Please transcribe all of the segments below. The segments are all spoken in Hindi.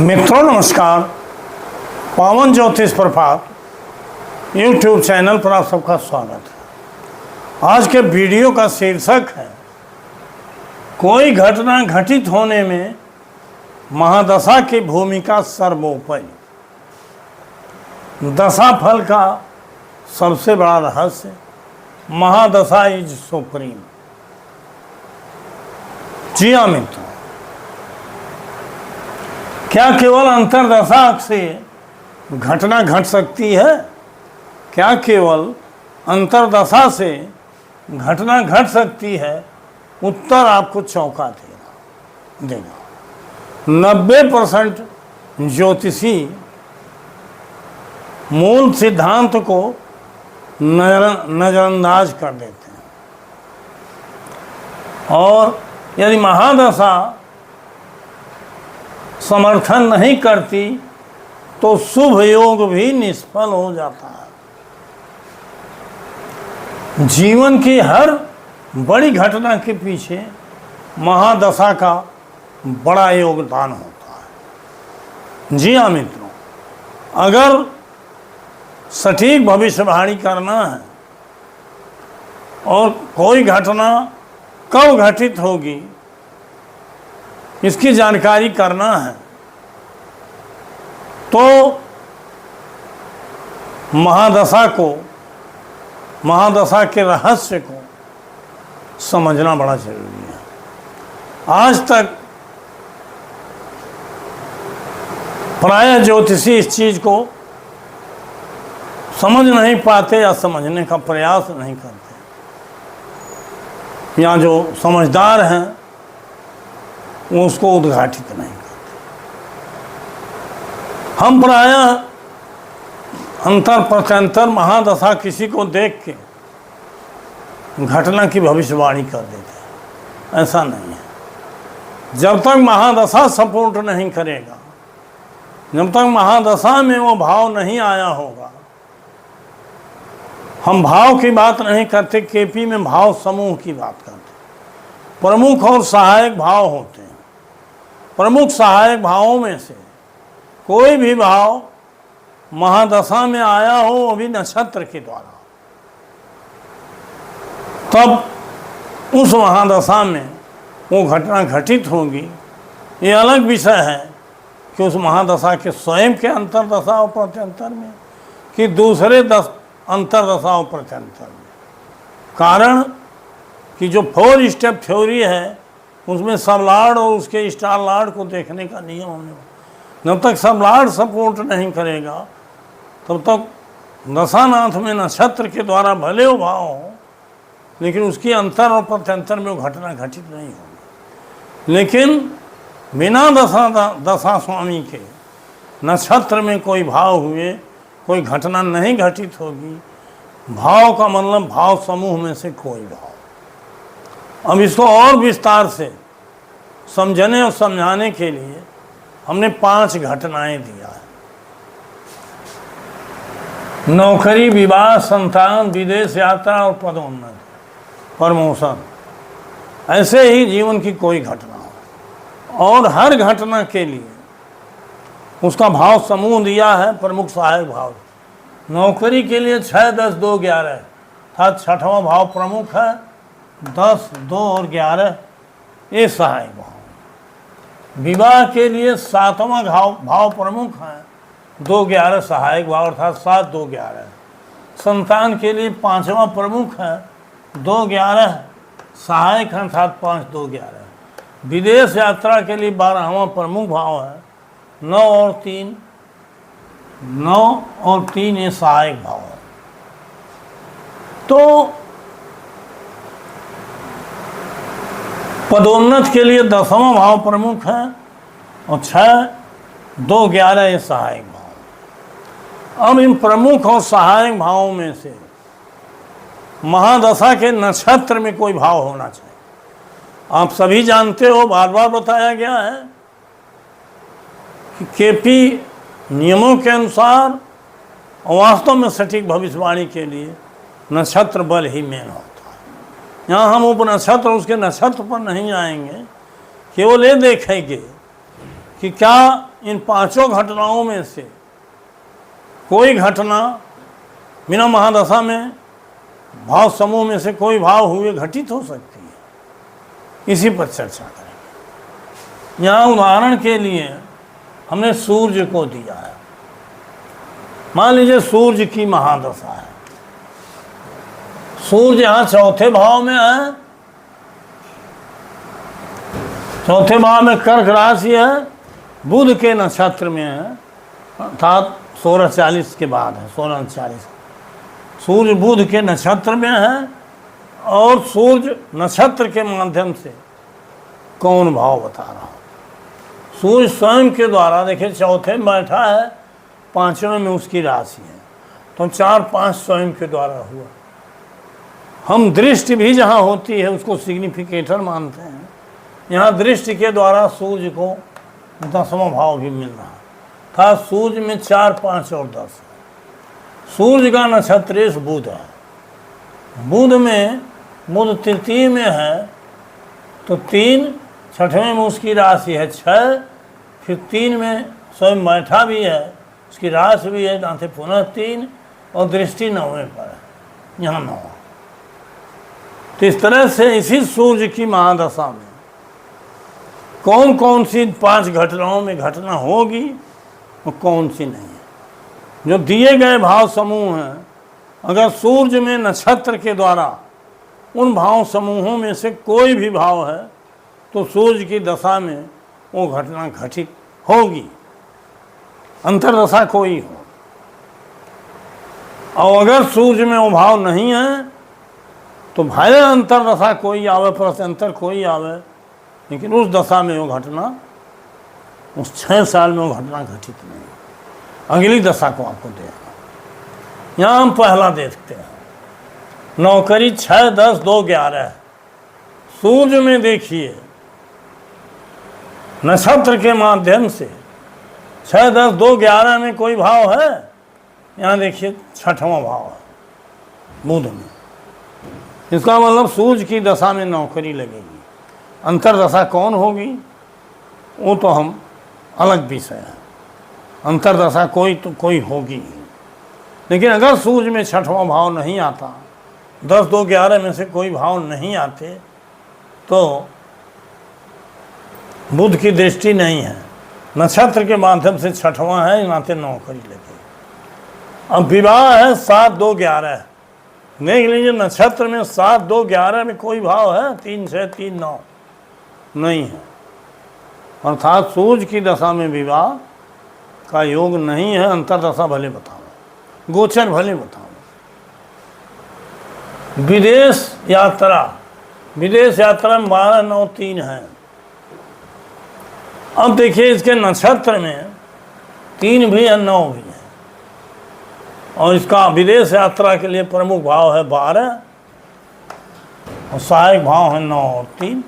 मित्रों नमस्कार। पावन ज्योतिष प्रभात YouTube चैनल पर आप सबका स्वागत है। आज के वीडियो का शीर्षक है कोई घटना घटित होने में महादशा की भूमिका सर्वोपरि। दशा फल का सबसे बड़ा रहस्य, महादशा इज सुप्रीम। जी हाँ मित्रों, क्या केवल अंतर्दशा से घटना घट सकती है? क्या केवल अंतर्दशा से घटना घट सकती है? उत्तर आपको चौंका देगा। 90% ज्योतिषी मूल सिद्धांत को नजरअंदाज कर देते हैं और यदि महादशा समर्थन नहीं करती तो शुभ योग भी निष्फल हो जाता है। जीवन की हर बड़ी घटना के पीछे महादशा का बड़ा योगदान होता है। जी हाँ मित्रों, अगर सटीक भविष्यवाणी करना है और कोई घटना कब घटित होगी इसकी जानकारी करना है तो महादशा के रहस्य को समझना बड़ा जरूरी है। आज तक प्रायः ज्योतिषी इस चीज को समझ नहीं पाते या समझने का प्रयास नहीं करते, या जो समझदार हैं वो उसको उद्घाटित नहीं करते। हम प्रायः अंतर प्रत्यंतर महादशा किसी को देख के घटना की भविष्यवाणी कर देते हैं। ऐसा नहीं है। जब तक महादशा सपोर्ट नहीं करेगा, जब तक महादशा में वो भाव नहीं आया होगा, हम भाव की बात नहीं करते, केपी में भाव समूह की बात करते। प्रमुख और सहायक भाव होते हैं। प्रमुख सहायक भावों में से कोई भी भाव महादशा में आया हो, वो भी नक्षत्र के द्वारा, तब उस महादशा में वो घटना घटित होगी। ये अलग विषय है कि उस महादशा के स्वयं के अंतर्दशा और प्रत्यंतर में कि दूसरे अंतर्दशा और प्रत्यंतर में। कारण कि जो 4 स्टेप थ्योरी है उसमें सबलाड और उसके स्टार लार्ड को देखने का नियम हमने, जब तक सबलाड सपोर्ट नहीं करेगा तब तक दशानाथ में नक्षत्र के द्वारा भले वो भाव हो, लेकिन उसकी अंतर और प्रत्यंतर में वो घटना घटित नहीं होगी। लेकिन बिना दशा स्वामी के नक्षत्र में कोई भाव हुए कोई घटना नहीं घटित होगी। भाव का मतलब भाव समूह में से कोई भाव। अब इसको और विस्तार से समझने और समझाने के लिए हमने 5 घटनाएं दिया है। नौकरी, विवाह, संतान, विदेश यात्रा और पदोन्नति, प्रमोशन। ऐसे ही जीवन की कोई घटना हो और हर घटना के लिए उसका भाव समूह दिया है, प्रमुख सहायक भाव। नौकरी के लिए 6, 10, 2, 11 अर्थात 6वां भाव प्रमुख है, 10, 2 और 11 ये सहायक भाव। विवाह के लिए 7वां भाव प्रमुख है, 2, 11 सहायक भाव अर्थात 7, 2, 11। संतान के लिए 5वां प्रमुख है, 2, 11 सहायक अर्थात 5, 2, 11। विदेश यात्रा के लिए 12वां प्रमुख भाव है, 9 और 3 ये सहायक भाव है। तो पदोन्नत के लिए 10वां भाव प्रमुख है और 6, 2, 11 ये सहायक भाव। अब इन प्रमुख और सहायक भावों में से महादशा के नक्षत्र में कोई भाव होना चाहिए। आप सभी जानते हो, बार बार बताया गया है कि केपी नियमों के अनुसार वास्तव में सटीक भविष्यवाणी के लिए नक्षत्र बल ही मेन होता है। यहाँ हम उपनक्षत्र उसके नक्षत्र पर नहीं आएंगे, केवल ये देखेंगे कि क्या इन पांचों घटनाओं में से कोई घटना बिना महादशा में भाव समूह में से कोई भाव हुए घटित हो सकती है, इसी पर चर्चा करेंगे। यहाँ उदाहरण के लिए हमने सूर्य को दिया है। मान लीजिए सूर्य की महादशा है, सूर्य यहाँ चौथे भाव में है, चौथे भाव में कर्क राशि है, बुध के नक्षत्र में है, अर्थात 1640 के बाद है, 1640 सूर्य बुध के नक्षत्र में है। और सूर्य नक्षत्र के माध्यम से कौन भाव बता रहा हूँ, सूर्य स्वयं के द्वारा देखिए चौथे में बैठा है, पांचवें में उसकी राशि है, तो 4 5 स्वयं के द्वारा हुआ। हम दृष्टि भी जहाँ होती है उसको सिग्निफिकेटर मानते हैं, यहाँ दृष्टि के द्वारा सूर्य को 10वां भाव भी मिल रहा था। सूर्य में 4 5 और 10 है। सूर्य का नक्षत्र बुध है, बुध में बुध तृतीय में है, तो 3 छठवें में उसकी राशि है 6, फिर 3 में स्वयं बैठा भी है, उसकी राशि भी है, नाते पुनः 3 और दृष्टि 9वें पर है, यहाँ 9। तो इस तरह से इसी सूर्य की महादशा में कौन कौन सी 5 घटनाओं में घटना होगी और कौन सी नहीं है। जो दिए गए भाव समूह हैं, अगर सूर्य में नक्षत्र के द्वारा उन भाव समूहों में से कोई भी भाव है तो सूर्य की दशा में वो घटना घटित होगी, अंतर्दशा कोई हो। और अगर सूर्य में वो भाव नहीं है तो भले अंतर्दशा कोई आवे, प्रत्यंतर कोई आवे, लेकिन उस दशा में वो घटना, उस 6 साल में वो घटना घटित नहीं। अगली दशा को आपको देखना। यहाँ हम पहला देखते हैं, नौकरी 6 10 2 11। सूर्य में देखिए नक्षत्र के माध्यम से 6 10 2 11 में कोई भाव है, यहाँ देखिए 6वां भाव है बुध में। इसका मतलब सूर्य की दशा में नौकरी लगेगी। अंतर्दशा कौन होगी वो तो हम अलग विषय है, अंतर्दशा कोई तो कोई होगी ही। लेकिन अगर सूर्य में 6वां भाव नहीं आता, 10 2 11 में से कोई भाव नहीं आते, तो बुध की दृष्टि नहीं है, नक्षत्र के माध्यम से 6वां है, नाते नौकरी लगे। अब विवाह है 7 2 11, देख लीजिए नक्षत्र में 7 2 11 में कोई भाव है, 3 6 3 9 नहीं है, अर्थात सूर्य की दशा में विवाह का योग नहीं है। अंतर्दशा भले बताओ, गोचर भले बताओ। विदेश यात्रा, विदेश यात्रा में 12 9 3 है। अब देखिए इसके नक्षत्र में 3 भी है 9 भी है, और इसका विदेश यात्रा के लिए प्रमुख भाव है 12 और सहायक भाव है 9 और 3,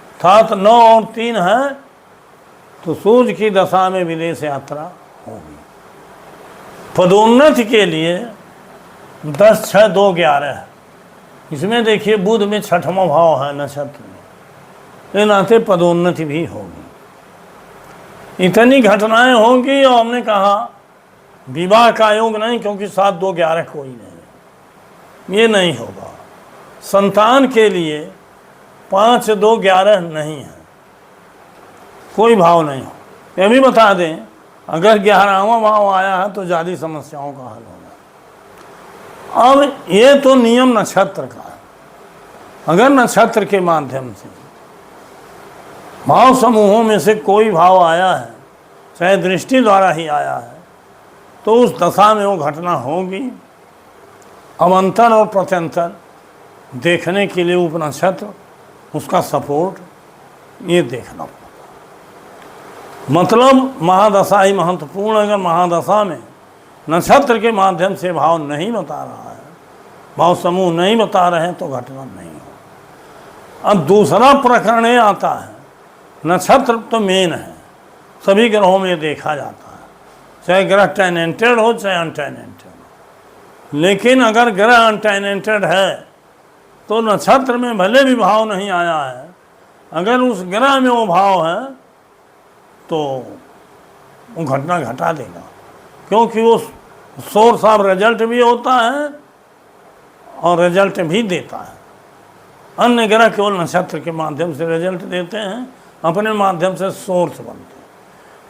अर्थात 9 और 3 है, तो सूर्य की दशा में विदेश यात्रा होगी। पदोन्नति के लिए 10 6 2 11 है। इसमें देखिए बुध में 6वां भाव है नक्षत्र में, ये नाते पदोन्नति भी होगी। इतनी घटनाएं होंगी। और हमने कहा विवाह का योग नहीं, क्योंकि 7 2 11 कोई नहीं, ये नहीं होगा। संतान के लिए 5 2 11 नहीं है, कोई भाव नहीं हो। ये भी बता दें, अगर 11वां भाव आया है तो ज़्यादा समस्याओं का हल होगा। अब ये तो नियम नक्षत्र का है। अगर नक्षत्र के माध्यम से भाव समूहों में से कोई भाव आया है, चाहे दृष्टि द्वारा ही आया है, तो उस दशा में वो घटना होगी। अवंतर और प्रत्यंतर देखने के लिए उपनक्षत्र, उसका सपोर्ट ये देखना पड़ता। मतलब महादशा ही महत्वपूर्ण। अगर महादशा में नक्षत्र के माध्यम से भाव नहीं बता रहा है, भाव समूह नहीं बता रहे हैं, तो घटना नहीं हो। अब दूसरा प्रकरण ये आता है, नक्षत्र तो मेन है, सभी ग्रहों में देखा जाता है, चाहे ग्रह टेनेंटेड हो चाहे अनटेनेंटेड हो। लेकिन अगर ग्रह अनटेनेंटेड है तो नक्षत्र में भले भी भाव नहीं आया है, अगर उस ग्रह में वो भाव है तो वो घटना घटा देगा, क्योंकि वो सोर्स ऑफ रिजल्ट भी होता है और रिजल्ट भी देता है। अन्य ग्रह केवल नक्षत्र के माध्यम से रिजल्ट देते हैं, अपने माध्यम से सोर्स बनते हैं,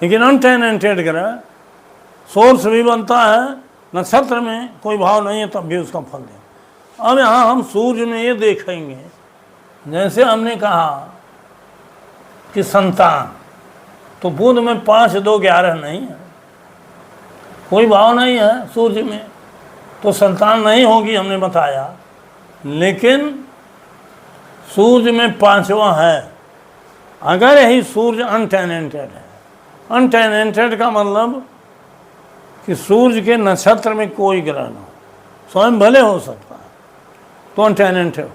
लेकिन अनटेनेंटेड ग्रह सोर्स भी बनता है, नक्षत्र में कोई भाव नहीं है तब भी उसका फल देगा। अब यहाँ हम सूर्य में ये देखेंगे, जैसे हमने कहा कि संतान, तो बुध में 5, 2, 11 नहीं है, कोई भाव नहीं है सूर्य में, तो संतान नहीं होगी हमने बताया। लेकिन सूर्य में 5वां है, अगर यही सूर्य अनटेनेंटेड है, अनटेनेंटेड का मतलब कि सूर्य के नक्षत्र में कोई ग्रह न हो, स्वयं भले हो सकता है तो अनटेनेंटेड हो,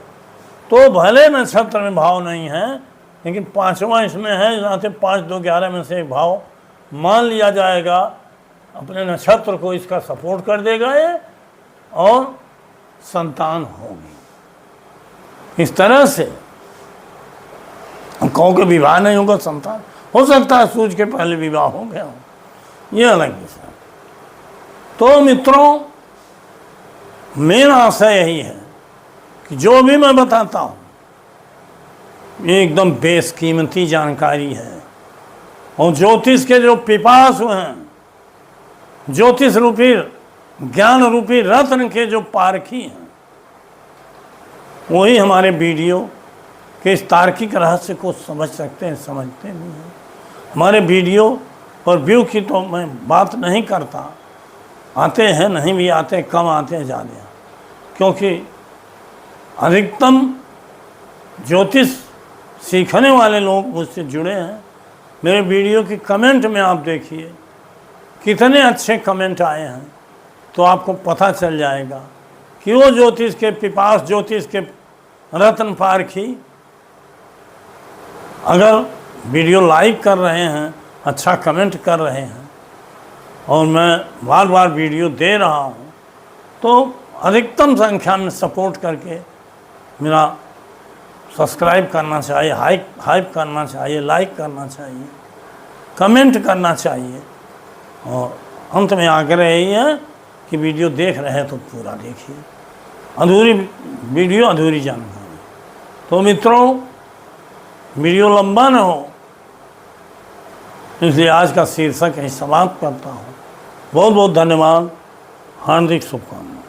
तो भले नक्षत्र में भाव नहीं है लेकिन 5वां इसमें है, जहाँ से 5, 2, 11 में से एक भाव मान लिया जाएगा, अपने नक्षत्र को इसका सपोर्ट कर देगा ये, और संतान होगी। इस तरह से कहो कि विवाह नहीं होगा, संतान हो सकता है सूर्य के पहले विवाह हो गया हो, ये अलग विषय। तो मित्रों, मेरा आशय यही है कि जो भी मैं बताता हूँ ये एकदम बेशकीमती जानकारी है, और ज्योतिष के जो पिपासु हैं, ज्योतिष रूपी ज्ञान रूपी रत्न के जो पारखी हैं, वही हमारे वीडियो के इस तार्किक रहस्य को समझ सकते हैं, समझते भी हैं। हमारे वीडियो और व्यू की तो मैं बात नहीं करता, आते हैं नहीं भी आते, कम आते हैं ज़्यादा, क्योंकि अधिकतम ज्योतिष सीखने वाले लोग मुझसे जुड़े हैं। मेरे वीडियो की कमेंट में आप देखिए कितने अच्छे कमेंट आए हैं, तो आपको पता चल जाएगा कि वो ज्योतिष के पिपास, ज्योतिष के रत्न पारखी अगर वीडियो लाइक कर रहे हैं, अच्छा कमेंट कर रहे हैं, और मैं बार बार वीडियो दे रहा हूँ, तो अधिकतम संख्या में सपोर्ट करके मेरा सब्सक्राइब करना चाहिए, हाइप करना चाहिए, लाइक करना चाहिए, कमेंट करना चाहिए, और अंत में आग्रह यही है कि वीडियो देख रहे हैं तो पूरा देखिए, अधूरी वीडियो अधूरी जानकारी। तो मित्रों, वीडियो लंबा न हो इसलिए आज का शीर्षक यही समाप्त करता हूँ। बहुत बहुत धन्यवाद, हार्दिक शुभकामनाएं।